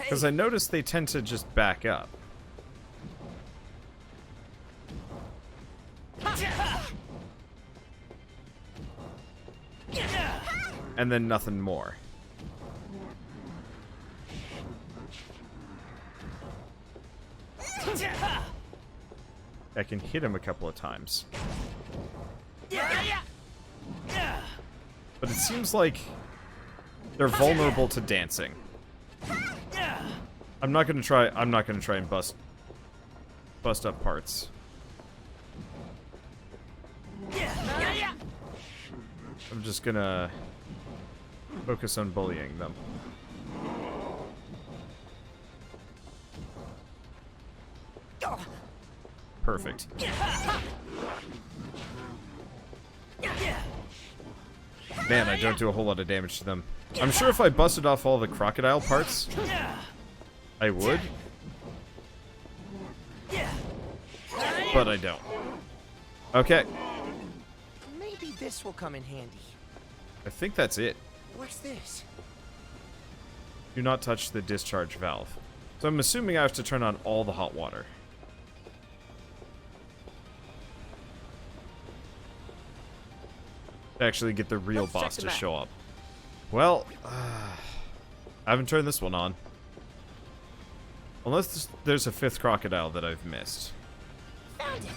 Because I noticed they tend to just back up. And then nothing more. I can hit him a couple of times. But it seems like they're vulnerable to dancing. I'm not gonna try and bust up parts. I'm just gonna focus on bullying them. Perfect. Man, I don't do a whole lot of damage to them. I'm sure if I busted off all the crocodile parts, I would. But I don't. Okay. Maybe this will come in handy. I think that's it. What's this? Do not touch the discharge valve. So I'm assuming I have to turn on all the hot water. To actually get the real boss to show up. Well, I haven't turned this one on. Unless there's a fifth crocodile that I've missed. Found it.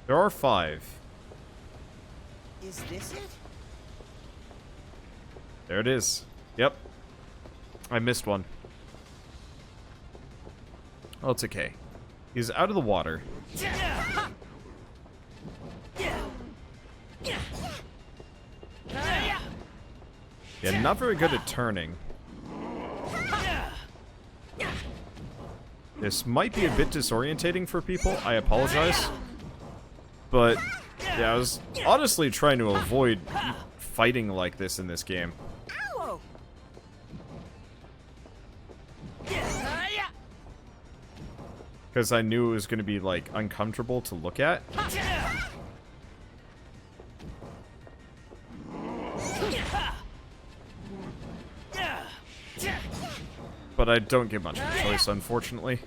There are 5. Is this it? There it is. Yep. I missed one. Oh, it's okay. He's out of the water. Yeah, not very good at turning. This might be a bit disorientating for people. I apologize. But, yeah, I was honestly trying to avoid fighting like this in this game. Because I knew it was going to be, like, uncomfortable to look at. But I don't get much of a choice, unfortunately.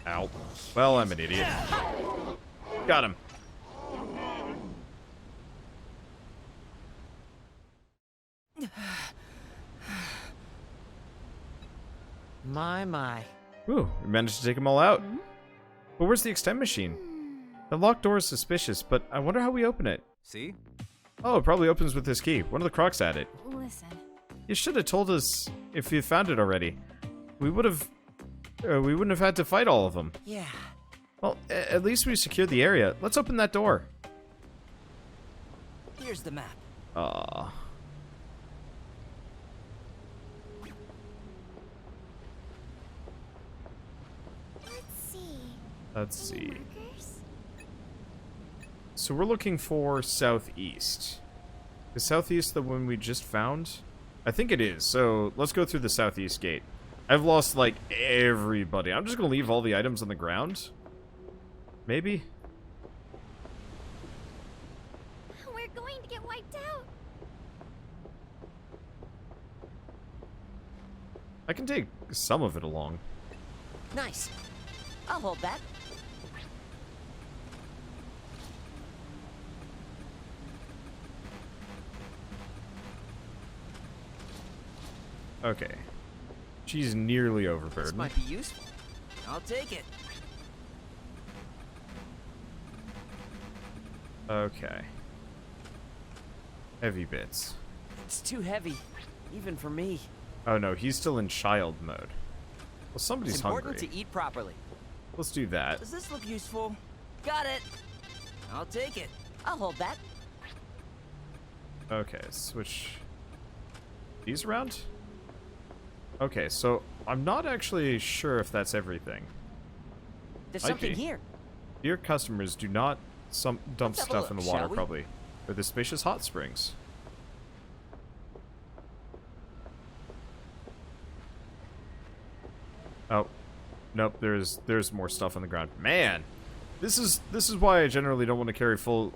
Ow. Well, I'm an idiot. Got him. My. Ooh, we managed to take them all out. But where's the extend machine? The locked door is suspicious, but I wonder how we open it. See? Oh, it probably opens with this key. One of the crocs had it. Listen. You should have told us if you found it already. We wouldn't have had to fight all of them. Yeah. Well, at least we secured the area. Let's open that door. Here's the map. Let's see. Let's see. So we're looking for southeast. Is southeast the one we just found? I think it is. So let's go through the southeast gate. I've lost, like, everybody. I'm just going to leave all the items on the ground. Maybe? We're going to get wiped out. I can take some of it along. Nice. I'll hold that. Okay. She's nearly This overburdened. might be useful. I'll take it. Okay. Heavy bits. It's too heavy, even for me. Oh no, he's still in child mode. Well, somebody's It's important hungry. to eat properly. Let's do that. Does this look useful? Got it. I'll take it. I'll hold that. Okay, switch these around. Okay, so I'm not actually sure if that's everything. There's Might something be. here. Dear customers, do not dump Let's have a stuff in the look, water, shall we? probably. Or the spacious hot springs. Oh. Nope, there's more stuff on the ground. Man! This is why I generally don't want to carry full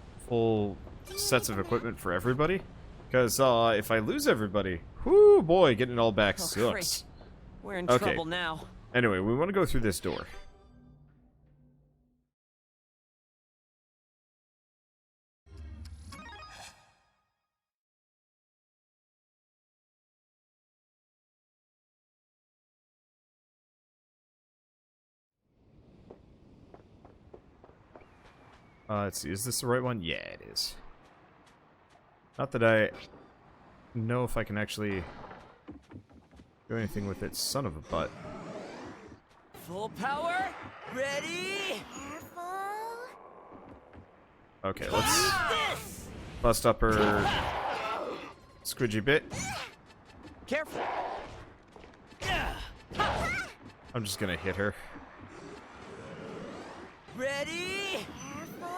sets of equipment for everybody. Because if I lose everybody, whoo boy, getting it all back Oh, sucks. great. We're in Okay. trouble now. Anyway, we want to go through this door. Let's see, is this the right one? Yeah, it is. Not that I know if I can actually do anything with it, son of a butt. Full power, ready. Careful. Okay, let's This. bust up her squidgy bit. Careful. I'm just gonna hit her. Ready. Careful.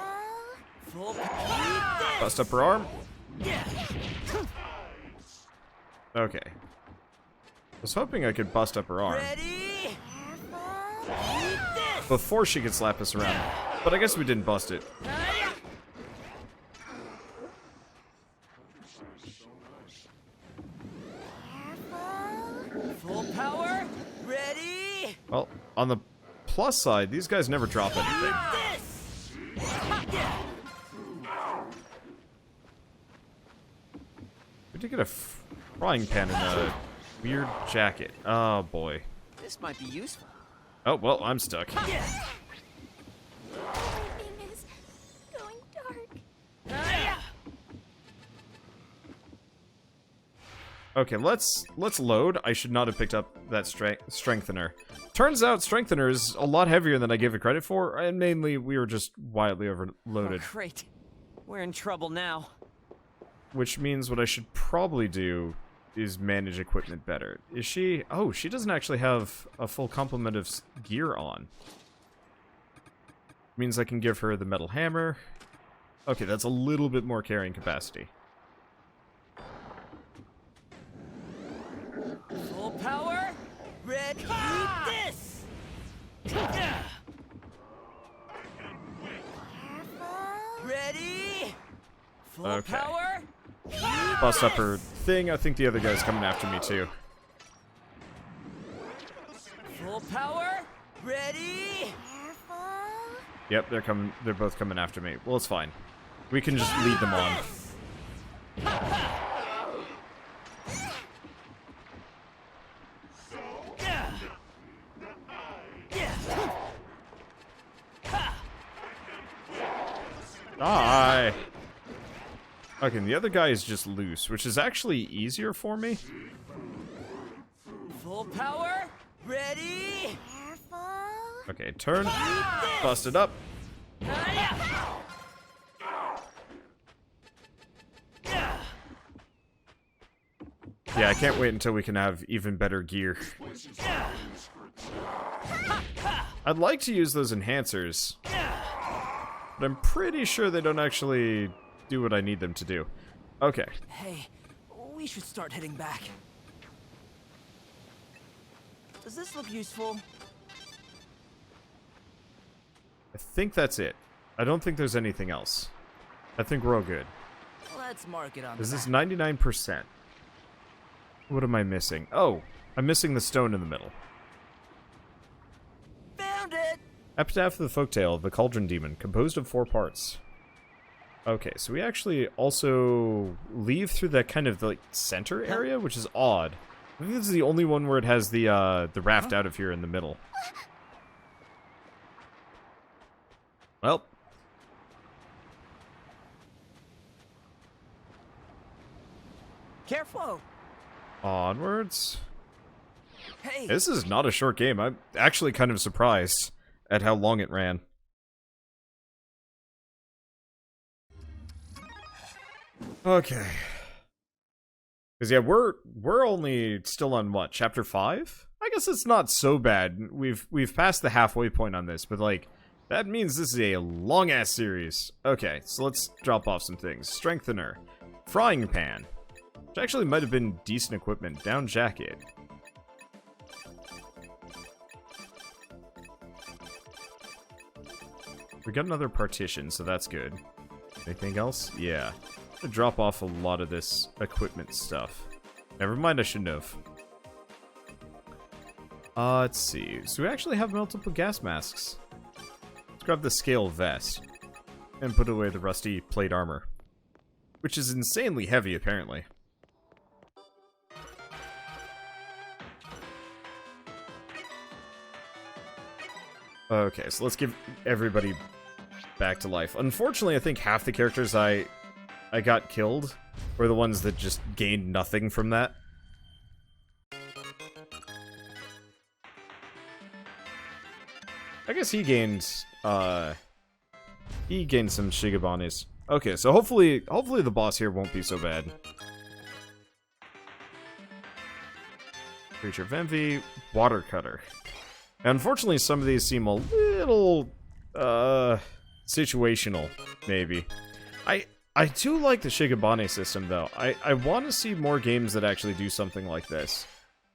Full power. Bust up her arm. Okay. I was hoping I could bust up her arm Ready. Careful. before she could slap us around. But I guess we didn't bust it. Careful. Full power, ready. Well, on the plus side, these guys never drop anything. This. We did get a frying pan in a weird jacket. Oh boy. This might be useful. Oh, well, I'm stuck. Everything is going dark. Okay, let's load. I should not have picked up that strengthener. Turns out strengthener is a lot heavier than I gave it credit for, and mainly we were just wildly Oh, overloaded. great. We're in trouble now. Which means what I should probably do is manage equipment better. Is she? Oh, she doesn't actually have a full complement of gear on. Means I can give her the metal hammer. Okay, that's a little bit more carrying capacity. Full power, ready. This. Careful. Ready. Full Okay. power. Bust up her thing. I think the other guy's coming after me too. Full power, ready. Careful. Yep, they're coming. They're both coming after me. Well, it's fine. We can just lead them on. Die! Okay, and the other guy is just loose, which is actually easier for me. Full power, ready. Careful. Okay, turn. Bust it up. Yeah, I can't wait until we can have even better gear. I'd like to use those enhancers, but I'm pretty sure they don't actually do what I need them to do. Okay. Hey, we should start heading back. Does this look useful? I think that's it. I don't think there's anything else. I think we're all good. Let's mark it on the Is this map. 99%? What am I missing? Oh, I'm missing the stone in the middle. Found it! Epitaph of the Folktale of the Cauldron Demon, composed of 4 parts. Okay, so we actually also leave through that kind of like center area, which is odd. I think this is the only one where it has the raft out of here in the middle. Well, Careful! onwards. Hey! This is not a short game. I'm actually kind of surprised at how long it ran. Okay. Because yeah, we're only still on what, chapter 5? I guess it's not so bad. We've passed the halfway point on this, but like that means this is a long ass series. Okay, so let's drop off some things. Strengthener, frying pan, which actually might have been decent equipment. Down jacket. We got another partition, so that's good. Anything else? Yeah. To drop off a lot of this equipment stuff. Never mind, I shouldn't have. Let's see. So we actually have multiple gas masks. Let's grab the scale vest. And put away the rusty plate armor. Which is insanely heavy, apparently. Okay, so let's give everybody back to life. Unfortunately, I think half the characters I got killed were the ones that just gained nothing from that. I guess he gained some Shigabanes. Okay, so hopefully the boss here won't be so bad. Creature of Envy, Water Cutter. Unfortunately, some of these seem a little, situational, maybe. I do like the Shigabane system, though. I want to see more games that actually do something like this.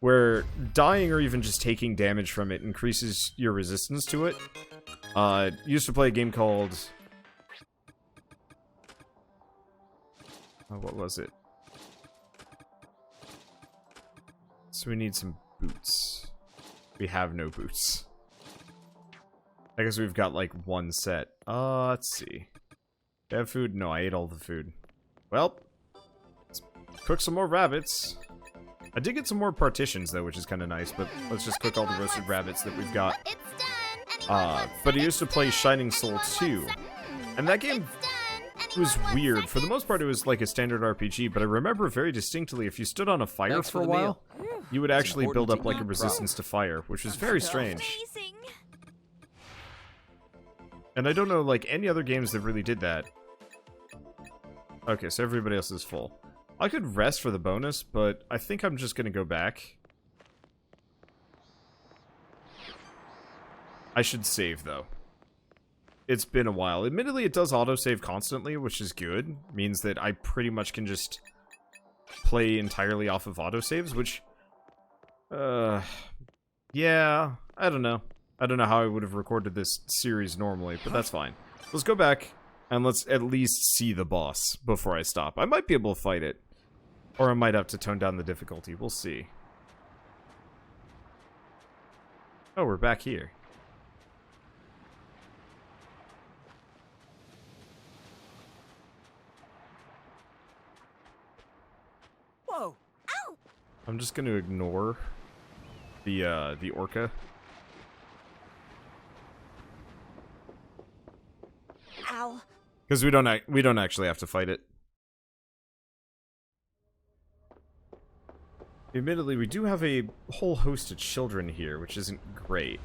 Where dying or even just taking damage from it increases your resistance to it. Used to play a game called... what was it? So we need some boots. We have no boots. I guess we've got, like, one set. Let's see. Do I have food? No, I ate all the food. Well, let's cook some more rabbits. I did get some more partitions, though, which is kind of nice, but let's just cook all the roasted rabbits that we've got. But I used to play Shining Soul 2, and that game was weird. For the most part, it was like a standard RPG, but I remember very distinctly if you stood on a fire for a while, you would actually build up like a resistance to fire, which was very strange. And I don't know, like, any other games that really did that. Okay, so everybody else is full. I could rest for the bonus, but I think I'm just gonna go back. I should save, though. It's been a while. Admittedly, it does autosave constantly, which is good. Means that I pretty much can just play entirely off of autosaves, which... yeah, I don't know. I don't know how I would have recorded this series normally, but that's fine. Let's go back, and let's at least see the boss before I stop. I might be able to fight it. Or I might have to tone down the difficulty. We'll see. Oh, we're back here. Whoa! Ow! I'm just gonna ignore the orca. Ow! Because we don't actually have to fight it. Admittedly, we do have a whole host of children here, which isn't great.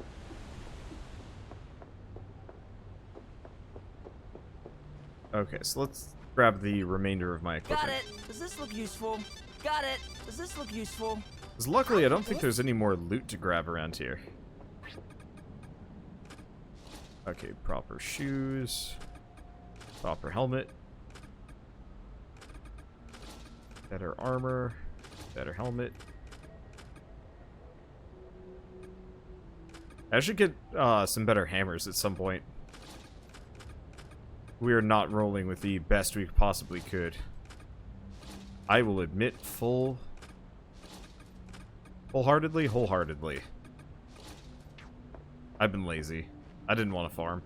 Okay, so let's grab the remainder of my equipment. Got it. Does this look useful? Got it. Does this look useful? Because luckily, I don't think there's any more loot to grab around here. Okay, proper shoes. Proper helmet. Better armor. Better helmet. I should get some better hammers at some point. We are not rolling with the best we possibly could. I will admit wholeheartedly. I've been lazy. I didn't want to farm.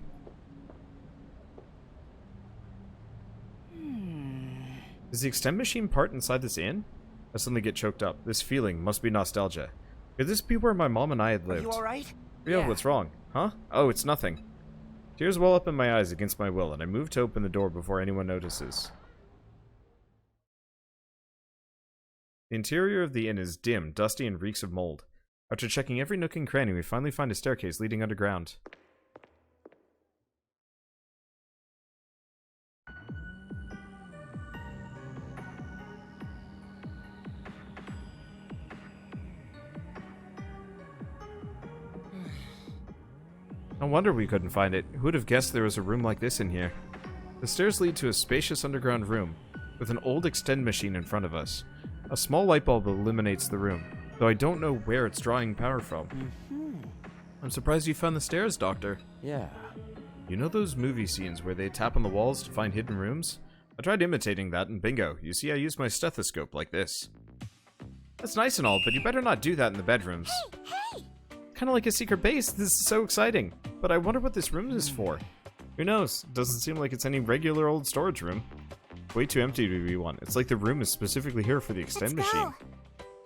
Is the extend machine part inside this inn? I suddenly get choked up. This feeling must be nostalgia. Could this be where my mom and I had lived? Are you alright? Yeah, what's wrong? Huh? Oh, it's nothing. Tears well up in my eyes against my will, and I move to open the door before anyone notices. The interior of the inn is dim, dusty, and reeks of mold. After checking every nook and cranny, we finally find a staircase leading underground. No wonder we couldn't find it. Who would have guessed there was a room like this in here? The stairs lead to a spacious underground room, with an old extend machine in front of us. A small light bulb illuminates the room, though I don't know where it's drawing power from. I'm surprised you found the stairs, Doctor. Yeah. You know those movie scenes where they tap on the walls to find hidden rooms? I tried imitating that and bingo, you see I used my stethoscope like this. That's nice and all, but you better not do that in the bedrooms. Hey! Kinda like a secret base, this is so exciting. But I wonder what this room is for. Who knows? Doesn't seem like it's any regular old storage room. Way too empty to be one. It's like the room is specifically here for the extend Let's go. machine.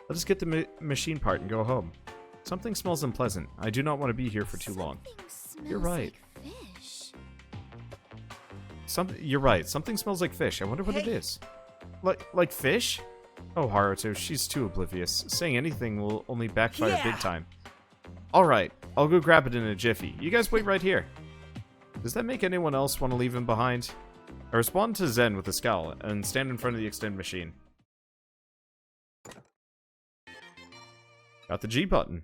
Let us get the machine part and go home. Something smells unpleasant. I do not want to be here for too long. Something You're smells right. like fish. You're right. Something smells like fish. I wonder what it is. Like fish? Oh, Haruto, she's too oblivious. Saying anything will only backfire big time. Alright, I'll go grab it in a jiffy. You guys wait right here. Does that make anyone else want to leave him behind? I respond to Zen with a scowl and stand in front of the extend machine. Got the G button.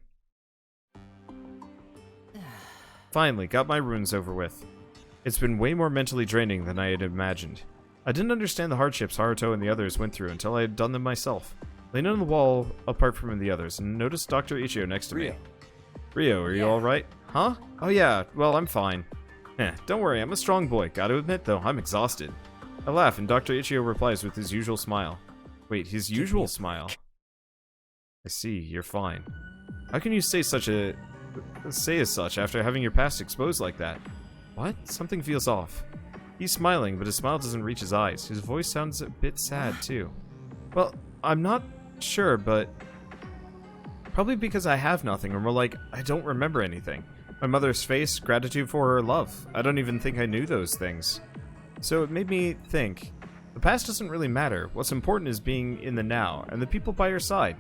Finally, got my runes over with. It's been way more mentally draining than I had imagined. I didn't understand the hardships Haruto and the others went through until I had done them myself. Leaned on the wall apart from the others and noticed Dr. Ichio next to me. Rio, are you alright? Huh? Oh yeah, well, I'm fine. Don't worry, I'm a strong boy. Gotta admit, though, I'm exhausted. I laugh, and Dr. Ichio replies with his usual smile. Wait, his usual smile? I see, you're fine. How can you say as such after having your past exposed like that? What? Something feels off. He's smiling, but his smile doesn't reach his eyes. His voice sounds a bit sad, too. Well, I'm not sure, but... probably because I have nothing, or more like, I don't remember anything. My mother's face, gratitude for her love. I don't even think I knew those things. So it made me think, the past doesn't really matter. What's important is being in the now, and the people by your side.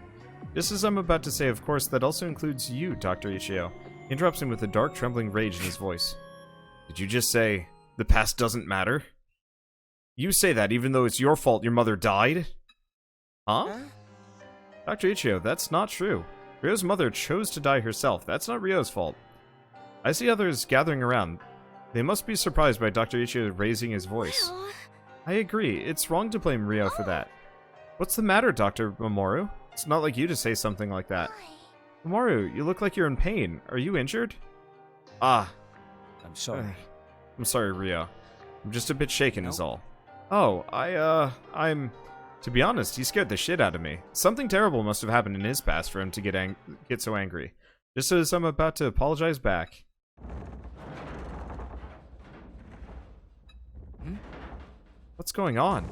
Just as I'm about to say, of course, that also includes you, Dr. Ichio. He interrupts him with a dark, trembling rage in his voice. Did you just say, the past doesn't matter? You say that even though it's your fault your mother died? Huh? Dr. Ichio, that's not true. Ryo's mother chose to die herself. That's not Ryo's fault. I see others gathering around. They must be surprised by Dr. Ichio raising his voice. Well, I agree. It's wrong to blame Ryo for that. What's the matter, Dr. Mamoru? It's not like you to say something like that. why? Mamoru, you look like you're in pain. Are you injured? Ah. I'm sorry. I'm sorry, Ryo. I'm just a bit shaken is all. Oh, I'm... To be honest, he scared the shit out of me. Something terrible must have happened in his past for him to get so angry. Just as I'm about to apologize back. What's going on?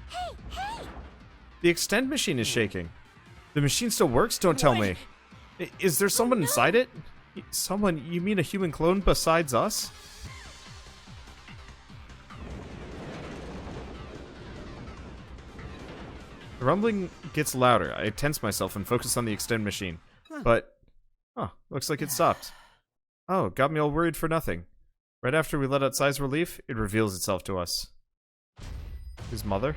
Hey! The extend machine is shaking. The machine still works? Don't tell me. Is there someone inside it? Someone? You mean a human clone besides us? The rumbling gets louder. I tense myself and focus on the extend machine. But, looks like it stopped. Oh, got me all worried for nothing. Right after we let out sighs of relief, it reveals itself to us. His mother?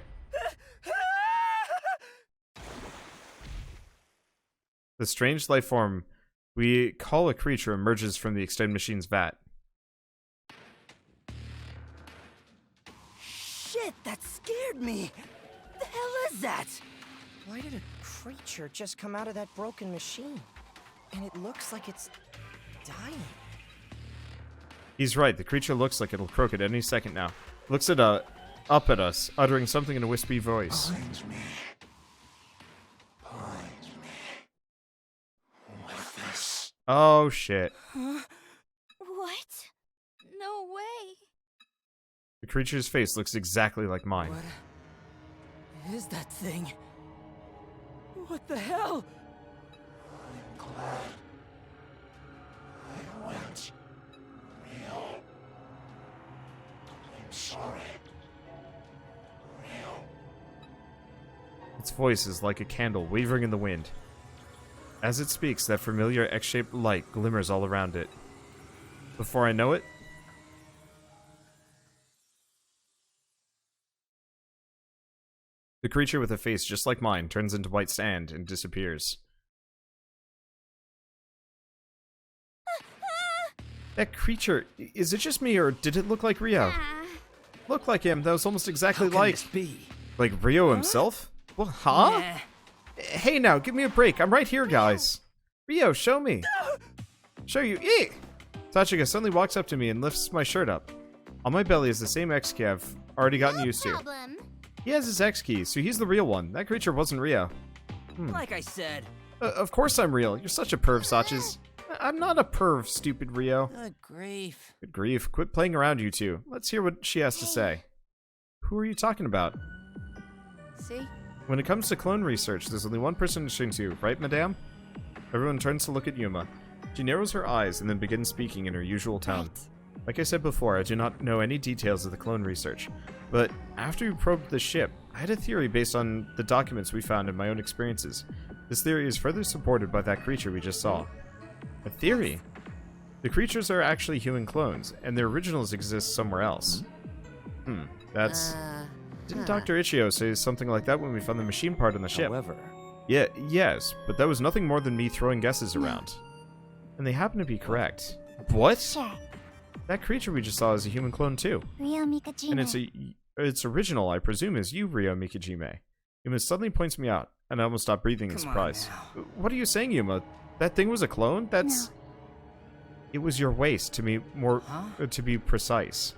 The strange life form we call a creature emerges from the extend machine's vat. Shit, that scared me. The hell is that? Why did a creature just come out of that broken machine? And it looks like it's dying. He's right, the creature looks like it'll croak at any second now. Looks up at us, uttering something in a wispy voice. Find me. Find me. With this. Oh shit. Huh? What? No way. The creature's face looks exactly like mine. What is that thing? What the hell? I'm glad. I went real. I'm sorry. Real. Its voice is like a candle wavering in the wind. As it speaks, that familiar X-shaped light glimmers all around it. Before I know it, the creature with a face just like mine turns into white sand and disappears. That creature, is it just me or did it look like Ryo? Looked like him, that was almost exactly How can like... this be? Like Ryo himself? Well, huh? Nah. Hey now, give me a break. I'm right here, guys. Ryo, show me. Show you. Sachika suddenly walks up to me and lifts my shirt up. On my belly is the same X key I've already gotten used to. Problem. He has his X key, so he's the real one. That creature wasn't Rio. Like I said. Of course I'm real. You're such a perv, Sachis. I'm not a perv, stupid Rio. Good grief. Good grief. Quit playing around, you two. Let's hear what she has to say. Who are you talking about? See? When it comes to clone research, there's only one person interesting to you, right, madame? Everyone turns to look at Yuma. She narrows her eyes and then begins speaking in her usual tone. Like I said before, I do not know any details of the clone research. But after we probed the ship, I had a theory based on the documents we found and my own experiences. This theory is further supported by that creature we just saw. A theory? The creatures are actually human clones, and their originals exist somewhere else. That's... Didn't Dr. Ichio say something like that when we found the machine part on the ship? However, Yes, but that was nothing more than me throwing guesses around. And they happen to be correct. What? Sure. That creature we just saw is a human clone too. Rio Mikajima. And its original, I presume, is you, Rio Mikajime. Yuma suddenly points me out, and I almost stop breathing in Come on surprise. now. What are you saying, Yuma? That thing was a clone? That's... It was your waist, to be more... to be precise.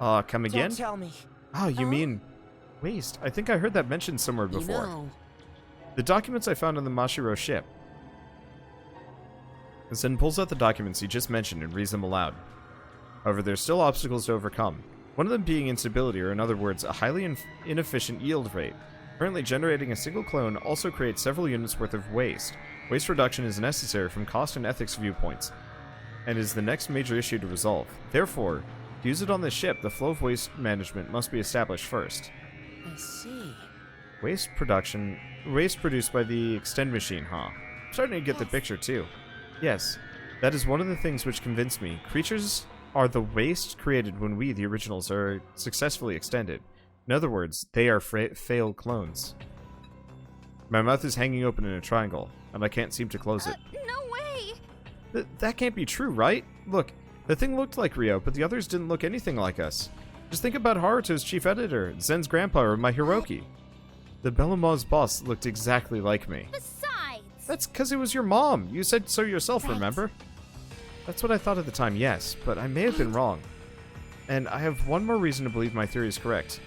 Come again? don't tell me. Oh, you mean... waist. I think I heard that mentioned somewhere before. You know. The documents I found on the Mashiro ship. Zen pulls out the documents he just mentioned and reads them aloud. However, there's still obstacles to overcome. One of them being instability, or in other words, a highly inefficient yield rate. Currently, generating a single clone also creates several units worth of waste. Waste reduction is necessary from cost and ethics viewpoints, and is the next major issue to resolve. Therefore, to use it on this ship, the flow of waste management must be established first. I see. Waste produced by the extend machine, huh? I'm starting to get the picture too. Yes, that is one of the things which convinced me. Creatures are the waste created when we, the originals, are successfully extended. In other words, they are failed clones. My mouth is hanging open in a triangle, and I can't seem to close it. No way! That can't be true, right? Look, the thing looked like Rio, but the others didn't look anything like us. Just think about Haruto's chief editor, Zen's grandpa, or my Hiroki. The Bellamaw's boss looked exactly like me. Besides! That's because it was your mom. You said so yourself, remember? That's what I thought at the time, yes, but I may have been wrong. And I have one more reason to believe my theory is correct.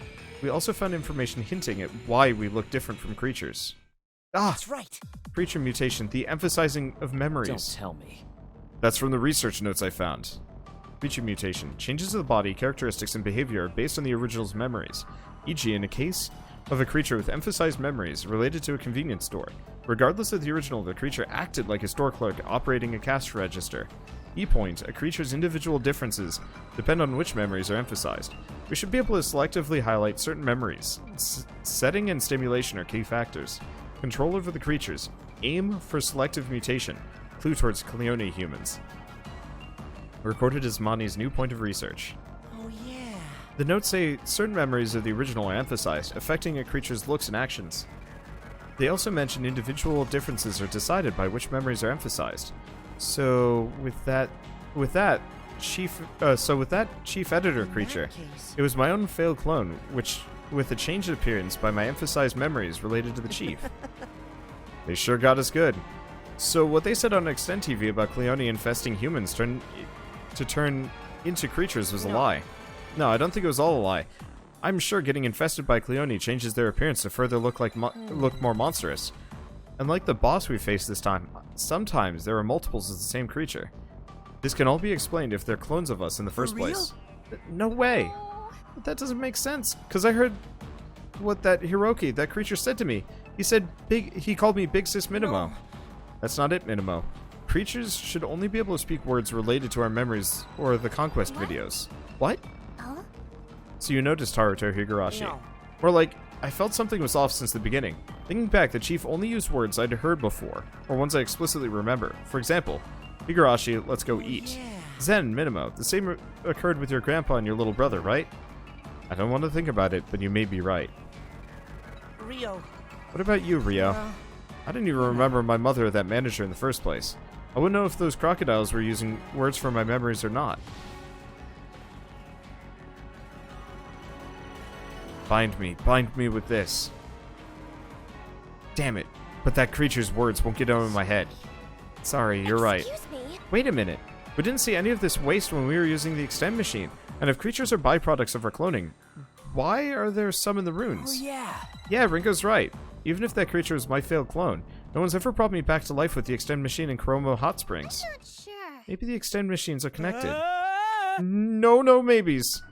We also found information hinting at why we look different from creatures. That's right. Creature mutation, the emphasizing of memories. Don't tell me. That's from the research notes I found. Creature mutation. Changes of the body, characteristics, and behavior are based on the original's memories. E.g., in a case of a creature with emphasized memories related to a convenience store. Regardless of the original, the creature acted like a store clerk operating a cash register. E-point, a creature's individual differences depend on which memories are emphasized. We should be able to selectively highlight certain memories. Setting and stimulation are key factors. Control over the creatures. Aim for selective mutation. Clue towards Cleone humans. Recorded as Mani's new point of research. Oh, yeah. The notes say certain memories of the original are emphasized, affecting a creature's looks and actions. They also mention individual differences are decided by which memories are emphasized. So with that chief editor creature, case. it was my own failed clone, which with a changed appearance by my emphasized memories related to the chief. They sure got us good. So what they said on Extend TV about Cleone infesting humans turn into creatures was a lie. No, I don't think it was all a lie. I'm sure getting infested by Cleone changes their appearance to further look more monstrous. And like the boss we faced this time, sometimes there are multiples of the same creature. This can all be explained if they're clones of us in the first place. No way! But that doesn't make sense, because I heard what that Hiroki, that creature, said to me. He called me Big Sis Minimo. That's not it, Minimo. Creatures should only be able to speak words related to our memories or the conquest videos. What? Huh? So you noticed Haruto Higurashi. No. Or like, I felt something was off since the beginning. Thinking back, the chief only used words I'd heard before, or ones I explicitly remember. For example, Higurashi, let's go eat. Yeah. Zen, Minimo, the same occurred with your grandpa and your little brother, right? I don't want to think about it, but you may be right. Rio. What about you, Rio? I didn't even remember my mother or that manager in the first place. I wouldn't know if those crocodiles were using words from my memories or not. Bind me with this. Damn it, but that creature's words won't get out of my head. Sorry, you're right. Excuse me. Wait a minute. We didn't see any of this waste when we were using the extend machine. And if creatures are byproducts of our cloning, why are there some in the ruins? Oh, yeah. Yeah, Ringo's right. Even if that creature was my failed clone, no one's ever brought me back to life with the extend machine in Coromo Hot Springs. I'm not sure. Maybe the extend machines are connected. No maybes.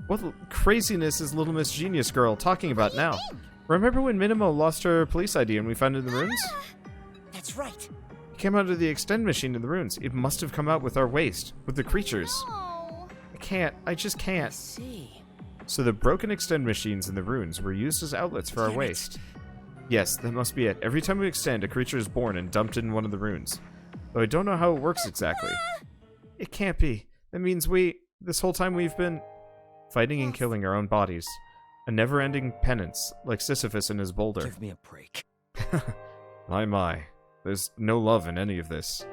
What craziness is Little Miss Genius Girl talking about now? Remember when Minimo lost her police ID and we found it in the ruins? That's right. It came out of the extend machine in the ruins. It must have come out with our waste, with the creatures. No. I just can't. See. So the broken extend machines in the ruins were used as outlets for our Damn it. waste. Yes, that must be it. Every time we extend, a creature is born and dumped in one of the ruins. Though I don't know how it works exactly. It can't be. That means this whole time we've been fighting and killing our own bodies. A never-ending penance, like Sisyphus and his boulder. Give me a break. My. There's no love in any of this.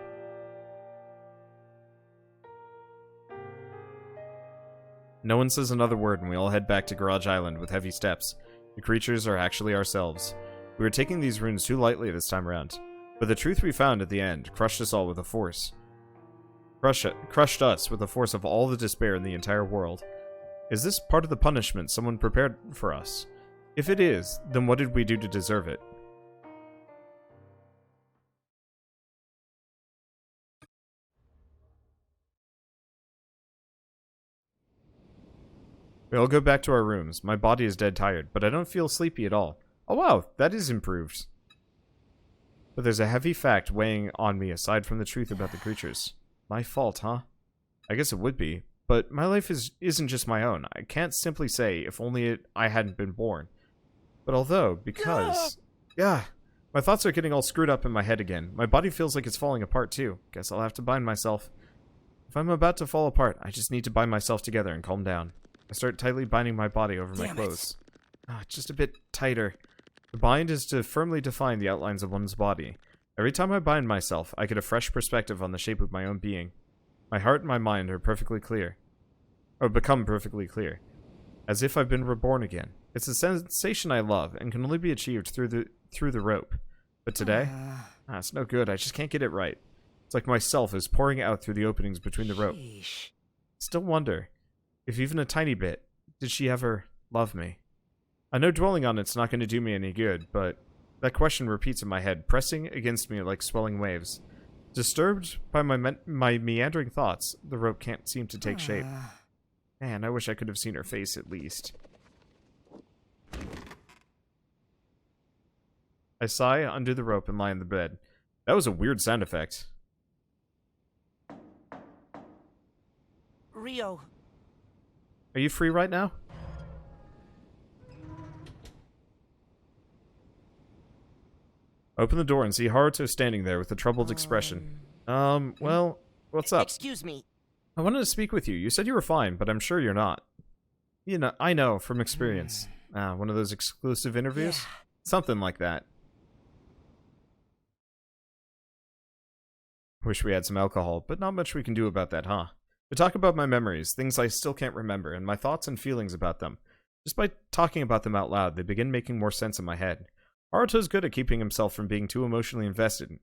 No one says another word and we all head back to Garage Island with heavy steps. The creatures are actually ourselves. We were taking these runes too lightly this time around. But the truth we found at the end crushed us all with a force. Crushed us with the force of all the despair in the entire world. Is this part of the punishment someone prepared for us? If it is, then what did we do to deserve it? We all go back to our rooms. My body is dead tired, but I don't feel sleepy at all. Oh wow, that is improved. But there's a heavy fact weighing on me aside from the truth about the creatures. My fault, huh? I guess it would be. But my life isn't just my own. I can't simply say, if only I hadn't been born. But because... Yeah, my thoughts are getting all screwed up in my head again. My body feels like it's falling apart too. Guess I'll have to bind myself. If I'm about to fall apart, I just need to bind myself together and calm down. I start tightly binding my body over my clothes. Just a bit tighter. The bind is to firmly define the outlines of one's body. Every time I bind myself, I get a fresh perspective on the shape of my own being. My heart and my mind are perfectly clear. Or become perfectly clear. As if I've been reborn again. It's a sensation I love, and can only be achieved through the rope. But today? It's no good, I just can't get it right. It's like myself is pouring out through the openings between the rope. Still wonder, if even a tiny bit, did she ever love me? I know dwelling on it's not going to do me any good, but that question repeats in my head, pressing against me like swelling waves. Disturbed by my meandering thoughts, the rope can't seem to take shape. Man, I wish I could have seen her face at least. I sigh, undo the rope, and lie in the bed. That was a weird sound effect. Rio. Are you free right now? Open the door and see Haruto standing there with a troubled expression. Well, what's up? Excuse me. I wanted to speak with you. You said you were fine, but I'm sure you're not. You know, I know from experience. One of those exclusive interviews? Yeah. Something like that. Wish we had some alcohol, but not much we can do about that, huh? We talk about my memories, things I still can't remember, and my thoughts and feelings about them. Just by talking about them out loud, they begin making more sense in my head. Haruto's good at keeping himself from being too emotionally invested,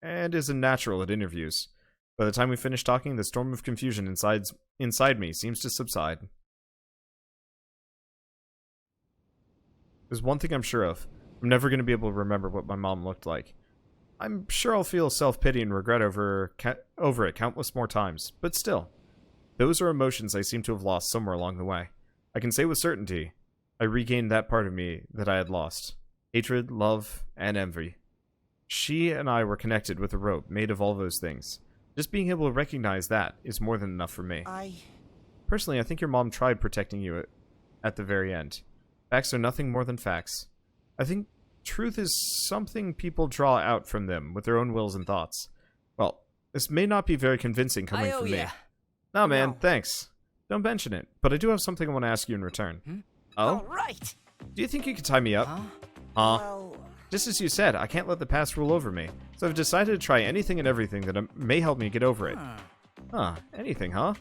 and is a natural at interviews. By the time we finish talking, the storm of confusion inside me seems to subside. There's one thing I'm sure of. I'm never going to be able to remember what my mom looked like. I'm sure I'll feel self-pity and regret over it countless more times, but still. Those are emotions I seem to have lost somewhere along the way. I can say with certainty, I regained that part of me that I had lost. Hatred, love, and envy. She and I were connected with a rope made of all those things. Just being able to recognize that is more than enough for me. Personally, I think your mom tried protecting you at the very end. Facts are nothing more than facts. I think truth is something people draw out from them with their own wills and thoughts. Well, this may not be very convincing coming from me. No, man, No. thanks. Don't mention it, but I do have something I want to ask you in return. Oh? All right. Do you think you could tie me up? Huh? Huh? Just as you said, I can't let the past rule over me, so I've decided to try anything and everything that may help me get over it. Anything, huh?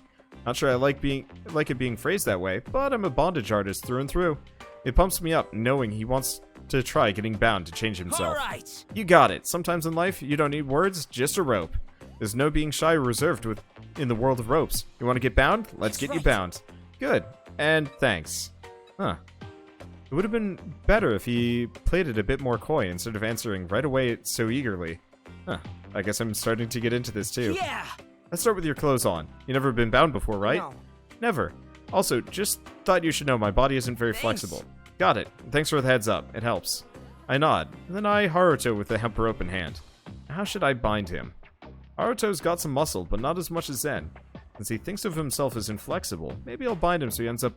Not sure I like it being phrased that way, but I'm a bondage artist through and through. It pumps me up knowing he wants to try getting bound to change himself. All right. You got it. Sometimes in life, you don't need words, just a rope. There's no being shy or reserved in the world of ropes. You want to get bound? Let's get you bound. Good. And thanks. Huh. It would have been better if he played it a bit more coy instead of answering right away so eagerly. Huh. I guess I'm starting to get into this too. Yeah! Let's start with your clothes on. You never been bound before, right? No. Never. Also, just thought you should know my body isn't very Thanks. flexible. Got it. Thanks for the heads up. It helps. I nod. And then I Haruto with the hemp rope in hand. How should I bind him? Haruto's got some muscle, but not as much as Zen. Since he thinks of himself as inflexible, maybe I'll bind him so he ends up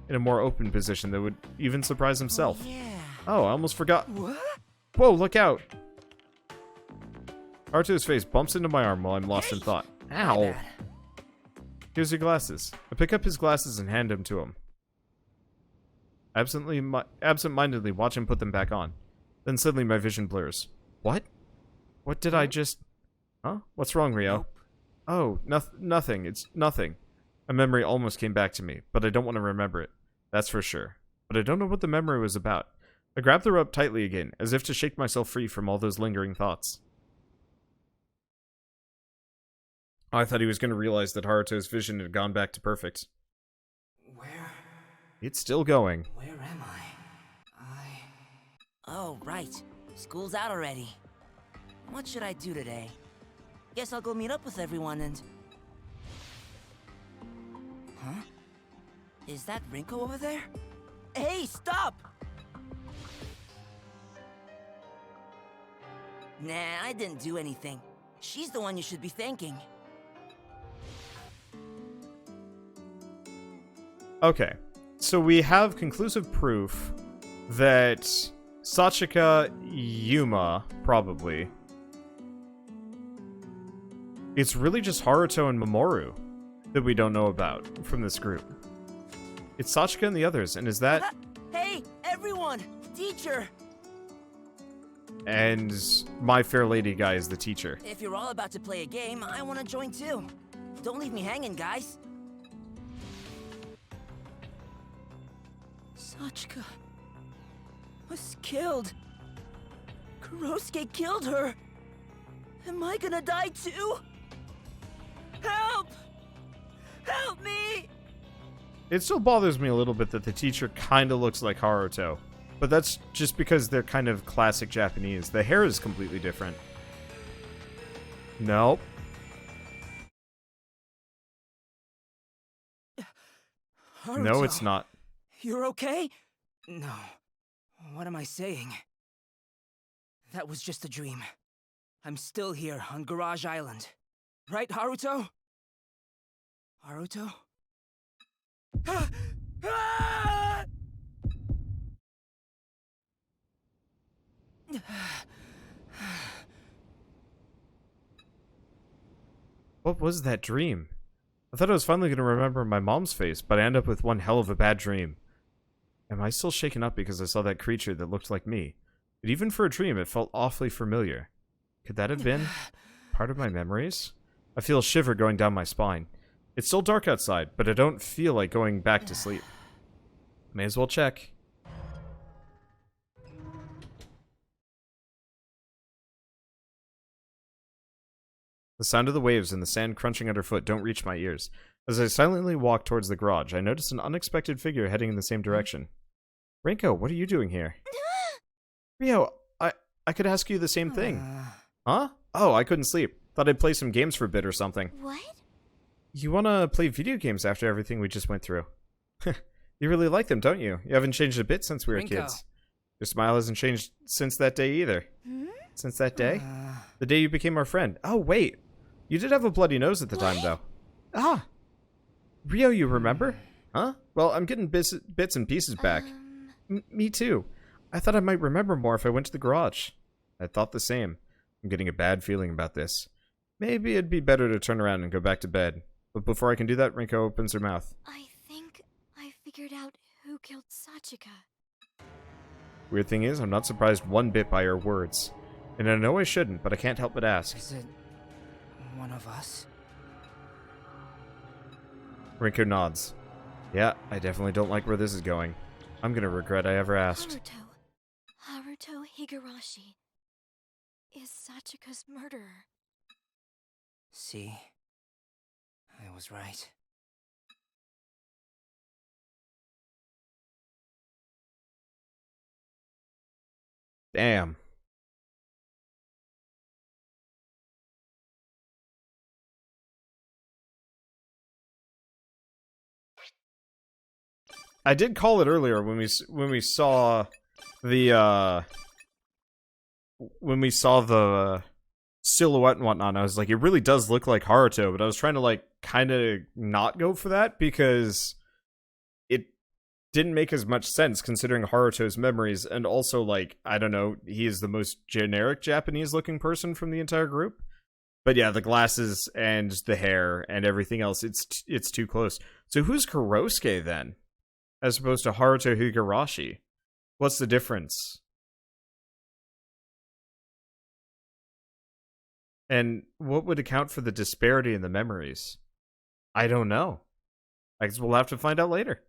in a more open position that would even surprise himself. Yeah. Oh, I almost forgot. What? Whoa, look out! Haruto's face bumps into my arm while I'm lost in thought. Ow! Bad. Here's your glasses. I pick up his glasses and hand them to him. Absent-mindedly watch him put them back on. Then suddenly my vision blurs. What? What did I just... Huh? What's wrong, Rio? Oh, nothing. It's nothing. A memory almost came back to me, but I don't want to remember it. That's for sure. But I don't know what the memory was about. I grabbed the rope tightly again, as if to shake myself free from all those lingering thoughts. I thought he was going to realize that Haruto's vision had gone back to perfect. Where It's still going. am I? Oh, right. School's out already. What should I do today? Guess I'll go meet up with everyone and... Huh? Is that Rinko over there? Hey, stop! Nah, I didn't do anything. She's the one you should be thanking. Okay, so we have conclusive proof that Sachika Yuma, probably, it's really just Haruto and Mamoru that we don't know about from this group. It's Sachika and the others, and is that... Hey, everyone! Teacher! And My Fair Lady guy is the teacher. If you're all about to play a game, I want to join too. Don't leave me hanging, guys. Sachika was killed. Kurosuke killed her. Am I gonna die too? Help! Help me! It still bothers me a little bit that the teacher kind of looks like Haruto. But that's just because they're kind of classic Japanese. The hair is completely different. Nope. Haruto, No, it's not. You're okay? No. What am I saying? That was just a dream. I'm still here on Garage Island. Right, Haruto? Haruto? Ah! What was that dream? I thought I was finally going to remember my mom's face, but I end up with one hell of a bad dream. Am I still shaken up because I saw that creature that looked like me? But even for a dream, it felt awfully familiar. Could that have been part of my memories? I feel a shiver going down my spine. It's still dark outside, but I don't feel like going back to sleep. May as well check. The sound of the waves and the sand crunching underfoot don't reach my ears. As I silently walk towards the garage, I notice an unexpected figure heading in the same direction. Rinko, what are you doing here? Rio, I could ask you the same thing. Huh? Oh, I couldn't sleep. Thought I'd play some games for a bit or something. What? You wanna play video games after everything we just went through? You really like them, don't you? You haven't changed a bit since we were Rinko. kids. Your smile hasn't changed since that day either. Hmm? Since that day? The day you became our friend. Oh, wait. You did have a bloody nose at the time, though. Ah! Rio, you remember? Huh? Well, I'm getting bits and pieces back. Me too. I thought I might remember more if I went to the garage. I thought the same. I'm getting a bad feeling about this. Maybe it'd be better to turn around and go back to bed. But before I can do that, Rinko opens her mouth. I think I figured out who killed Sachika. Weird thing is, I'm not surprised one bit by her words. And I know I shouldn't, but I can't help but ask. Is it one of us? Rinko nods. Yeah, I definitely don't like where this is going. I'm gonna regret I ever asked. Haruto Higurashi is Sachika's murderer. See? I was right. Damn. I did call it earlier when we saw the silhouette and whatnot. I was like, it really does look like Haruto, but I was trying to like kind of not go for that because it didn't make as much sense considering Haruto's memories, and also like I don't know, he is the most generic Japanese looking person from the entire group. But yeah, the glasses and the hair and everything else, it's too close. So who's Kurosuke then, as opposed to Haruto Higurashi? What's the difference? And what would account for the disparity in the memories? I don't know. I guess we'll have to find out later.